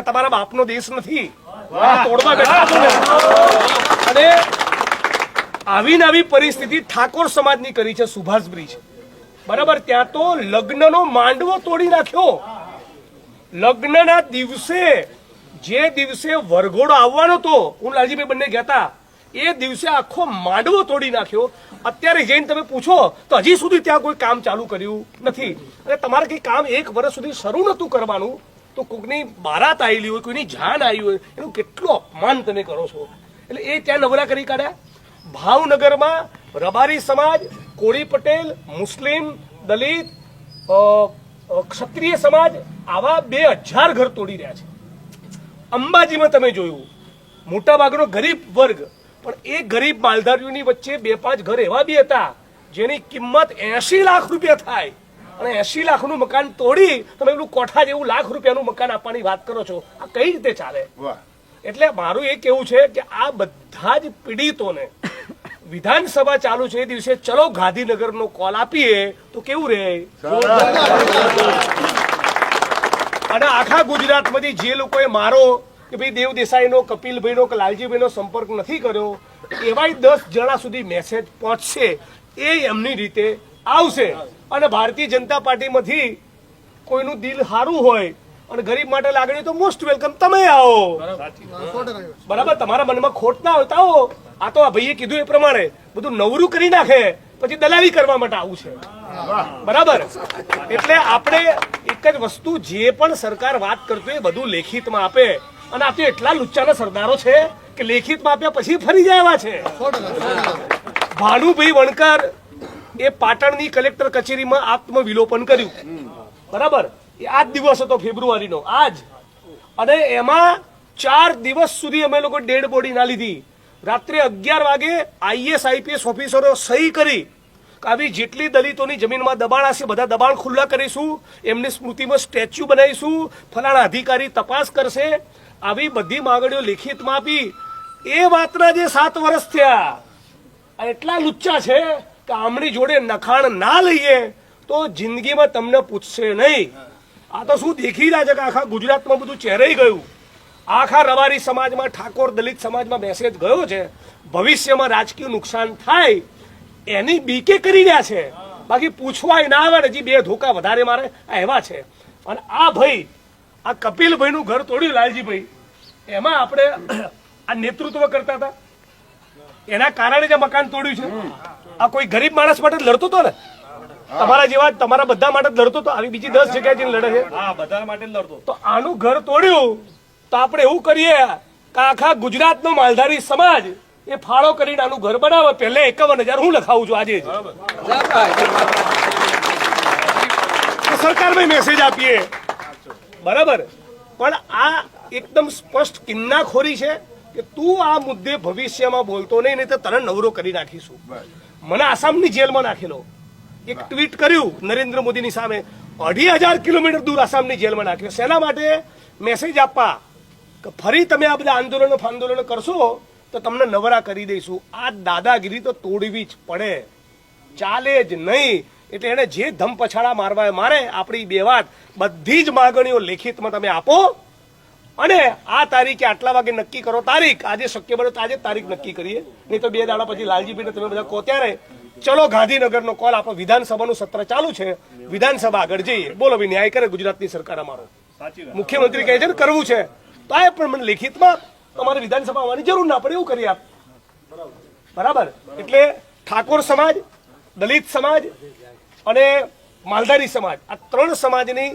કે તમારા બાપનો દેશ નથી, તોડવા બેઠા છો ને? અને આવી ને આવી પરિસ્થિતિ ઠાકોર સમાજની કરી છે સુભાષ બ્રિજ, બરાબર? ત્યાં તો લગ્નનો માંડવો તોડી નાખ્યો. લગ્નના દિવસે, જે દિવસે વરઘોડો આવવાનો હતો, હું લાલજીભાઈ બંને ગયા હતા, એ દિવસે આખો માંડવો તોડી નાખ્યો. અત્યારે જઈને તમે પૂછો તો હજી સુધી ત્યાં કોઈ કામ ચાલુ કર્યું નથી. અને તમારે કઈ કામ 1 વર્ષ સુધી શરૂ નતું કરવાનું, તો કોઈકની બારાત આવેલી હોય, કોઈની જાન આવી હોય, એનું કેટલું અપમાન તમે કરો છો. એટલે એ ત્યાં નવરા કરી કાઢ્યા. ભાવનગરમાં રબારી સમાજ, કોળી પટેલ, મુસ્લિમ, દલિત, ક્ષત્રિય સમાજ આવા 2000 ઘર તોડી રહ્યા છે. અંબાજીમાં તમે જોયું મોટાભાગનો ગરીબ વર્ગ, પણ એ ગરીબ માલધારીઓની વચ્ચે 2-5 ઘર એવા બી હતા જેની કિંમત 80 લાખ રૂપિયા થાય, અને 80 લાખનું મકાન તોડી તમે પેલું કોઠા જેવું લાખ રૂપિયાનું મકાન આપવાની વાત કરો છો. આ કઈ રીતે ચાલે? એટલે મારું એ કેવું છે કે આ બધા જ પીડિતોને વિધાનસભા ચાલુ છે એ દિવસે ચલો ગાંધીનગરનો કોલ આપીએ તો કેવું રહે? અને આખા ગુજરાતમાંથી જે લોકોએ મારો કે ભાઈ દેવ દેસાઈનો, કપિલભાઈનો કે લાલજીભાઈનો સંપર્ક નથી કર્યો, એવાય 10 જણા સુધી મેસેજ પહોંચશે, એ એમની રીતે આવશે. અને ભારતીય જનતા પાર્ટીમાંથી કોઈનું દિલ સારું હોય અને ગરીબ માટે લાગણી તો મોસ્ટ વેલકમ, તમે આવો. બરાબર? તમારા મનમાં ખોટ ના હોય તો આવો. આ તો આ ભાઈએ કીધું એ પ્રમાણે બધું નવરું કરી નાખે, પછી દલાલી કરવા માટે આવું છે. બરાબર? એટલે આપણે એક જ વસ્તુ, જે પણ સરકાર વાત કરતું એ બધું લેખિતમાં આપે. અને આ તો એટલા લુચ્ચાના સરદારો છે કે લેખિતમાં આપ્યા પછી ફરી જાય એવા છે. ભાનુભાઈ વણકર એ પાટણની કલેક્ટર કચેરીમાં આત્મવિલોપન કર્યું, બરાબર? એ આ જ દિવસ હતો ફેબ્રુઆરીનો, આજ. અને એમાં 4 દિવસ સુધી અમે લોકો ડેડ બોડી ના લીધી. રાત્રે 11 વાગે IAS IPS ઓફિસરો સહી કરી કે આવી જેટલી દલિતોની જમીનમાં દબાણ હશે બધા દબાણ ખુલ્લા કરીશું, એમની સ્મૃતિમાં સ્ટેચ્યુ બનાવીશું, ફલાણા અધિકારી તપાસ કરશે. આવી બધી માંગણીઓ લેખિતમાં આપી. એ વાતના જે 7 વર્ષ થયા, એટલા લુચ્ચા છે કે આમની જોડે નખાણ ના લઈએ તો જિંદગીમાં તમને પૂછશે નહીં. આ તો શું દેખી રહ્યા છે કે આખા ગુજરાતમાં બધું ચહેરાઈ ગયું. આખા રબારી સમાજમાં, ઠાકોર દલિત સમાજમાં મેસેજ ગયો છે. ભવિષ્યમાં રાજકીય નુકસાન થાય એની બીકે કરી રહ્યા છે. બાકી પૂછવાય ના આવે, હજી 2 ધોકા વધારે મારે, આ એવા છે. અને આ ભાઈ, આ કપિલભાઈનું ઘર તોડ્યું લાલજીભાઈ, એમાં આપણે આ નેતૃત્વ કરતા હતા, એના કારણે જે મકાન તોડ્યું છે. આ કોઈ ગરીબ માણસ માટે લડતો હતો ને? તમારા જેવા, તમારા બધા માટે લડતો હતો. આવી બીજી 10 જગ્યાએ જઈને લડે છે. હા, બધા માટે લડતો. તો આનું ઘર તોડ્યું તો આપણે એવું કરીએ કે આખા ગુજરાતનો માલધારી સમાજ એ ફાળો કરીને આનું ઘર બનાવે. પહેલે 51,000 હું લખાવું છું આજે જ. સરકારમાં મેસેજ આપીએ, બરાબર? પણ આ એકદમ સ્પષ્ટ કિન્નાખોરી છે કે તું આ મુદ્દે ભવિષ્યમાં બોલતો નહીં, તો તને નવરો કરી નાખીશું. મને આસામની જેલમાં નાખેલો. એક ટ્વીટ કર્યું નરેન્દ્ર મોદીની સામે, 2,500 કિલોમીટર દૂર આસામની જેલમાં નાખ્યો. શેના માટે? મેસેજ આપવા કે ફરી તમે આ બધા આંદોલનો કરશો તો તમને નવરા કરી દઈશું. આ દાદાગીરી તો તોડવી જ પડે, ચાલે જ નહીં. એટલે એને જે ધમ પછાડા મારવા મારે. આપણી 2 વાત, બધી જ માગણીઓ લેખિતમાં તમે આપો, અને આ તારીખે આટલા વાગે નક્કી કરો તારીખ. આજે શક્ય બને તો આજે તારીખ નક્કી કરીએ, નહીં તો 2 દાડા પછી લાલજીભાઈને તમે બધા કહો ત્યારે ચલો ગાંધીનગરનો કોલ આપો. વિધાનસભાનું સત્ર ચાલુ છે, વિધાનસભા આગળ જઈએ. બોલો ભાઈ, ન્યાય કરે ગુજરાતની સરકાર. અમારો મુખ્યમંત્રી કહે છે ને કરવું છે તો આ પણ મને લેખિતમાં તમારે વિધાનસભા આવવાની જરૂર ના પડે એવું કરી આપ. બરાબર? એટલે ઠાકોર સમાજ, દલિત સમાજ અને માલધારી સમાજ, આ 3 સમાજની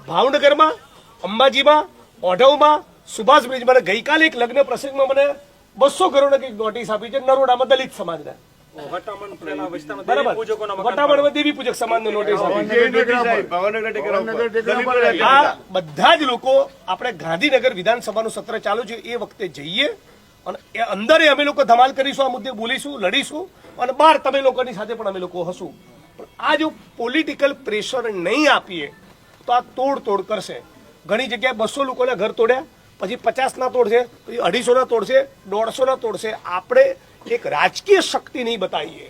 ભાવનગરમાં, અંબાજીમાં, ઓઢવમાં, સુભાષ બ્રિજમાં, ગઈકાલે એક લગ્ન પ્રસંગમાં મને 200 કરોડ કંઈક નોટિસ આપી છે નરોડામાં દલિત સમાજના. વટામણમાં દેવી પૂજક સમાજને નોટિસ આપી. આ બધા જ લોકો આપણે ગાંધીનગર વિધાનસભાનું સત્ર ચાલુ છે એ વખતે જઈએ, અને એ અંદર અમે લોકો ધમાલ કરીશું, આ મુદ્દે બોલીશું, લડીશું, અને બહાર તમે લોકોની સાથે પણ અમે લોકો હશું. પણ આ જો પોલિટિકલ પ્રેશર નહીં આપીએ તો આ તોડ કરશે. ઘણી જગ્યાએ 200 લોકોના ઘર તોડ્યા, પછી 50 ના તોડશે, પછી 250 ના તોડશે, 150 ના તોડશે. આપણે એક રાજકીય શક્તિ નહીં બતાવીએ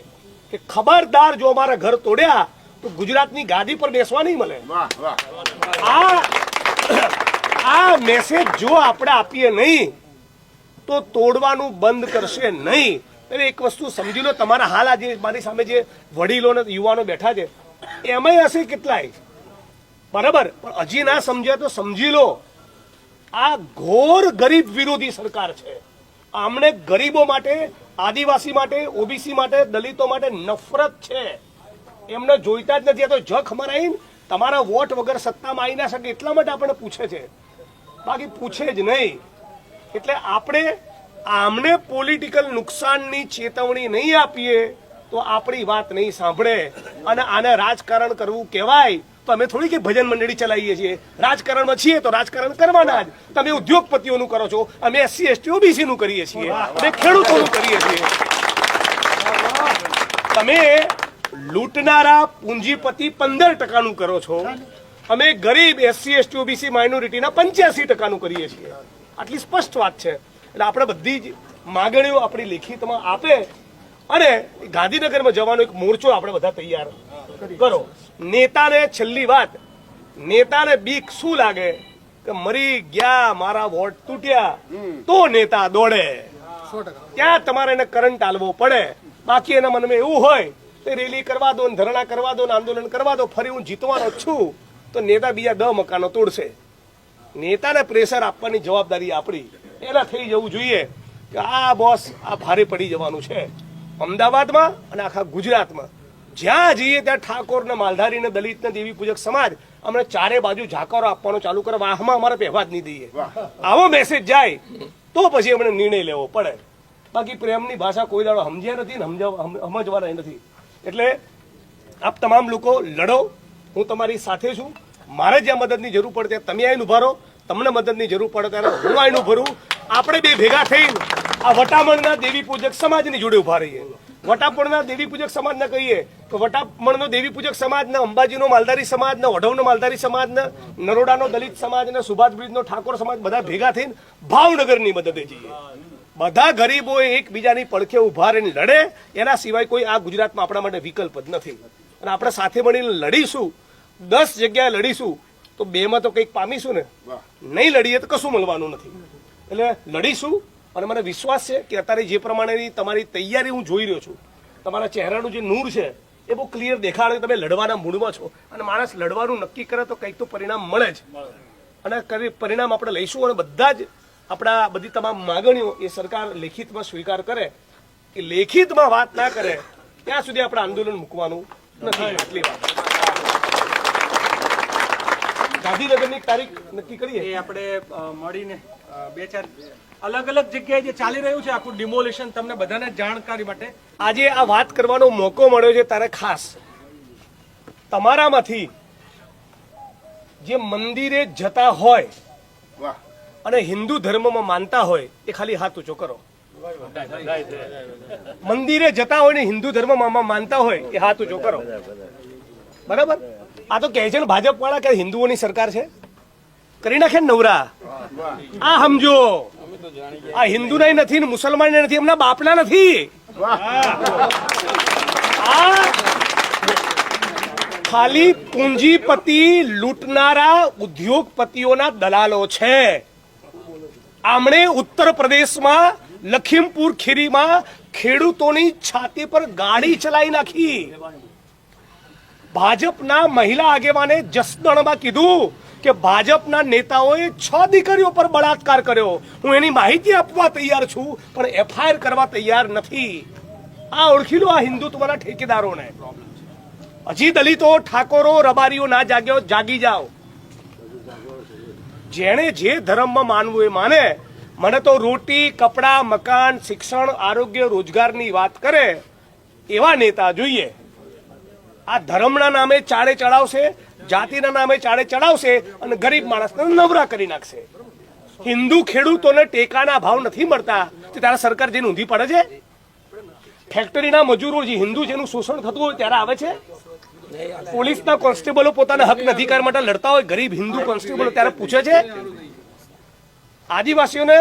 કે ખબરદાર જો અમારા ઘર તોડ્યા તો ગુજરાતની ગાદી પર બેસવા નહીં મળે. આ મેસેજ જો આપણે આપીએ નહીં તો તોડવાનું બંધ કરશે નહીં. એટલે એક વસ્તુ સમજી લો, તમારા હાલ આજે મારી સામે જે વડીલો ને યુવાનો બેઠા છે એમાંય હશે કેટલાય, બરાબર, પણ હજી ના સમજ્યા તો સમજી લો, આ ઘોર ગરીબ વિરોધી સરકાર છે. આમણે ગરીબો માટે, આદિવાસી માટે, ઓબીસી માટે, દલિતો માટે નફરત છે. એમને જોઈતા જ નથી. આ તો જખ મરાઈને તમારા વોટ વગર સત્તામાં આવી ના શકે એટલા માટે આપણને પૂછે છે, બાકી પૂછે જ નહીં. એટલે આપણે આમને પોલિટિકલ નુકસાનની ચેતવણી નહીં આપીએ તો આપણી વાત નહીં સાંભળે. અને આને રાજકારણ કરવું કહેવાય તો અમે થોડી કે ભજન મંડળી ચલાવીએ છીએ. રાજકારણમાં છીએ તો રાજકારણ કરવાના જ. તમે ઉદ્યોગપતિઓનું કરો છો, અમે SC ST OBC નું કરીએ છીએ, અમે ખેડૂતોનું કરીએ છીએ. તમે લૂંટનારા પૂંજીપતિ 15% કરો છો, અમે ગરીબ SC ST OBC માઇનોરિટીના 85% કરીએ છીએ. આટલી સ્પષ્ટ વાત છે. એટલે આપણે બધી જ માગણીઓ આપણી લેખિતમાં આપે અને ગાંધીનગરમાં જવાનો એક મોરચો આપણે બધા તૈયાર કરો. નેતાને છેલ્લી વાત, નેતાને બીક શું લાગે કે મરી ગયા, મારા વોટ તૂટ્યા તો નેતા દોડે. ત્યાં તમારે એને કરંટ આલવો પડે. બાકી એના મનમાં એવું હોય તો રેલી કરવા દો, ધરણા કરવા દો, આંદોલન કરવા દો, ફરી હું જીતવાનો છું તો નેતા બીજા 10 મકાનો તોડશે. નેતાને પ્રેશર આપવાની જવાબદારી આપણી. એના થઈ જવું જોઈએ કે આ બોસ આ ભારે પડી જવાનું છે. અમદાવાદમાં અને આખા ગુજરાતમાં જ્યાં જઈએ ત્યાં ઠાકોર ને માલધારી ને દલિત ને દેવી પૂજક સમાજ અમને ચારે બાજુ ઝાકરો આપવાનો ચાલુ કરે. વાહમાં અમારે પહેવા જ નહીં દઈએ. આવો મેસેજ જાય તો પછી અમને નિર્ણય લેવો પડે. બાકી પ્રેમની ભાષા કોઈ દાડો સમજ્યા નથી ને સમજવાના નથી. એટલે આપ તમામ લોકો લડો, હું તમારી સાથે છું. મારે જ્યાં મદદની જરૂર પડે ત્યાં તમે આવીને ઉભા રહો, તમને મદદની જરૂર પડે ત્યારે હું આવીને ઉભા રહું. આપણે બે ભેગા થઈને આ વટામણના દેવી પૂજક સમાજની જોડે ઉભા રહીએ. વટાપણના દેવી પૂજક સમાજને કહીએ તો વટાપણનો દેવી પૂજક સમાજને, અંબાજીનો માલધારી સમાજને, વઢવનો માલધારી સમાજને, નરોડાનો દલિત સમાજને, સુભાષ બ્રિજનો ઠાકોર સમાજ બધા ભેગા થઈને ભાવનગરની મદદે જઈએ. બધા ગરીબો એકબીજાની પડખે ઉભા રહીને લડે. એના સિવાય કોઈ આ ગુજરાતમાં આપણા માટે વિકલ્પ જ નથી. અને આપણે સાથે મળીને લડીશું. 10 જગ્યાએ લડીશું તો 2માં તો કંઈક પામીશું ને. નહીં લડીએ તો કશું મળવાનું નથી. એટલે લડીશું. અને મને વિશ્વાસ છે કે અત્યારે જે પ્રમાણેની તમારી તૈયારી હું જોઈ રહ્યો છું, તમારા ચહેરાનું જે નૂર છે એ બહુ ક્લિયર દેખાડે. તમે લડવાના મૂડમાં છો અને માણસ લડવાનું નક્કી કરે તો કંઈક તો પરિણામ મળે જ. અને પરિણામ આપણે લઈશું. અને બધા જ આપણા બધી તમામ માગણીઓ એ સરકાર લેખિતમાં સ્વીકાર કરે. એ લેખિતમાં વાત ના કરે ત્યાં સુધી આપણે આંદોલન મૂકવાનું નથી. એટલી વાત. ગાંધીનગરની તારીખ નક્કી કરીએ. એ આપણે મળીને 2-4 અલગ અલગ જગ્યાએ જે ચાલી રહ્યું છે આખું ડિમોલિશન, તમને બધાને જાણકારી માટે આજે આ વાત કરવાનો મોકો મળ્યો છે. તારે ખાસ તમારામાંથી જે મંદિરે જતા હોય અને હિન્દુ ધર્મમાં માનતા હોય એ ખાલી હાથ ઊંચો કરો. મંદિરે જતા હોય ને હિન્દુ ધર્મમાં માનતા હોય એ હાથ ઊંચો કરો. બરાબર. આ તો કહે છે ને ભાજપ વાળા કે હિન્દુઓની સરકાર છે, કરી નાખે ને નવરા. આ સમજો, આ હિન્દુના નથી ને મુસલમાન નથી, એમના બાપના નથી. આ ખાલી પૂંજીપતિ લૂંટનારા ઉદ્યોગપતિઓના દલાલો છે. આમણે ઉત્તર પ્રદેશમાં લખીમપુર ખીરીમાં ખેડૂતોની છાતી પર ગાડી ચલાવી નાખી. ભાજપના મહિલા આગેવાને જસદણમાં કીધું કે ભાજપના નેતાઓએ 6 દીકરીઓ પર બળાત્કાર કર્યો. હું એની માહિતી આપવા તૈયાર છું પણ FIR કરવા તૈયાર નથી. આ ઓળખી લો આ હિન્દુત્વના ઠેકેદારોને. હજી દલિતો, ઠાકોરો, રબારીઓ ના જાગ્યો, જાગી જાઓ. જેણે જે ધર્મમાં માનવું એ માને. મને તો રોટી, કપડા, મકાન, શિક્ષણ, આરોગ્ય, રોજગારની વાત કરે એવા નેતા જોઈએ. આ ધર્મના નામે ચાળે ચડાવશે, જાતિના નામે ચાળે ચડાવશે અને ગરીબ માણસને નવરા કરી નાખશે. હિન્દુ ખેડૂતોને ટેકાના ભાવ નથી મળતા તો ત્યારે સરકાર જેને ઊંધી પડે છે. ફેક્ટરીના મજૂરો જે હિન્દુ જેનું શોષણ થતું હોય ત્યારે આવે છે. પોલીસના કોન્સ્ટેબલો પોતાના હક અધિકાર માટે લડતા હોય, ગરીબ હિન્દુ કોન્સ્ટેબલો ત્યારે પૂછે છે. આદિવાસીઓને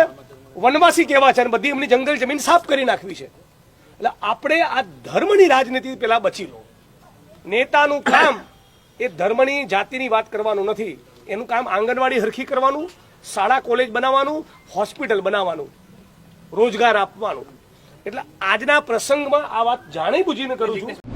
વનવાસી કહેવા છે અને બધી એમની જંગલ જમીન સાફ કરી નાખવી છે. એટલે આપણે આ ધર્મની રાજનીતિ પેલા બચી લો. નેતાનું કામ એ ધર્મની, જાતિની વાત કરવાનું નથી. એનું કામ આંગણવાડી હરખી કરવાનું, શાળા કોલેજ બનાવવાનું, હોસ્પિટલ બનાવવાનું, રોજગાર આપવાનું. એટલે આજના પ્રસંગમાં આ વાત જાણી બુજીને કરું છું.